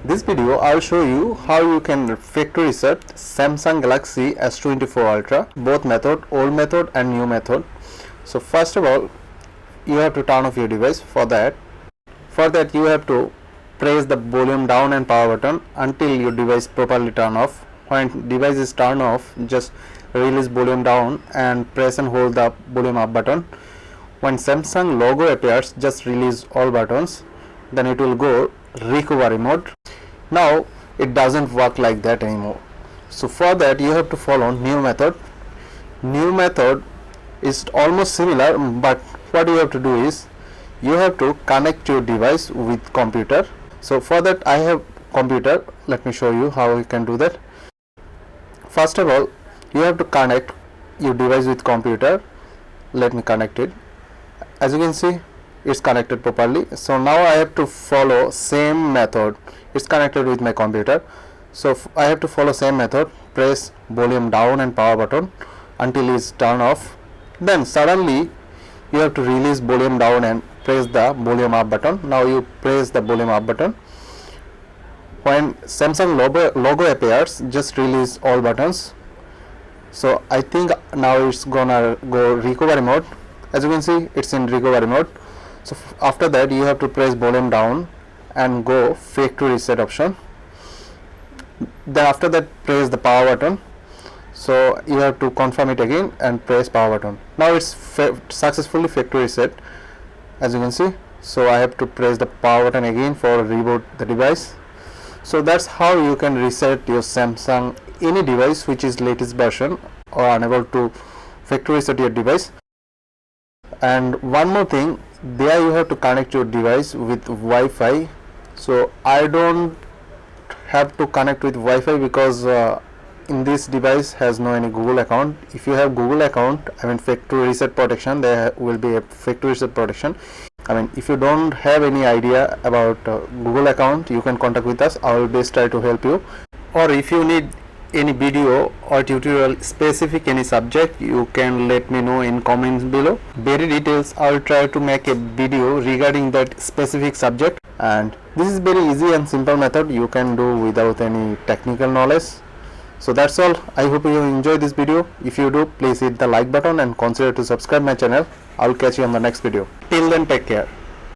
This video I'll show you how you can factory reset Samsung Galaxy S24 Ultra, both method, old method and new method. So first of all, you have to turn off your device. For that you have to press the volume down and power button until your device properly turn off. When device is turned off, just release volume down and press and hold the volume up button. When Samsung logo appears, just release all buttons, then it will go recovery mode. Now it doesn't work like that anymore. So for that you have to follow new method. New method is almost similar, but what you have to do is you have to connect your device with computer. So for that I have computer. Let me show you how you can do that. First of all, you have to connect your device with computer. Let me connect it. As you can see, it's connected properly. So now I have to follow same method. It's connected with my computer, so I have to follow same method. Press volume down and power button until it's turned off. Then suddenly you have to release volume down and press the volume up button. Now you press the volume up button. When Samsung logo appears, just release all buttons. So I think now it's gonna go recovery mode. As you can see, it's in recovery mode. So after that you have to press volume down and go factory reset option. Then after that press the power button. So you have to confirm it again and press power button. Now it's successfully factory reset, as you can see. So I have to press the power button again for reboot the device. So that's how you can reset your Samsung any device which is latest version or unable to factory reset your device. And one more thing, there you have to connect your device with Wi-Fi. So I don't have to connect with Wi-Fi because in this device has no any Google account. If you have Google account, I mean factory reset protection, there will be a factory reset protection. I mean, if you don't have any idea about Google account, you can contact with us. I will best try to help you. Or if you need any video or tutorial specific any subject, you can let me know in comments below. Very details, I will try to make a video regarding that specific subject. And this is very easy and simple method you can do without any technical knowledge. So that's all. I hope you enjoy this video. If you do, please hit the like button and consider to subscribe my channel. I will catch you on the next video. Till then, take care.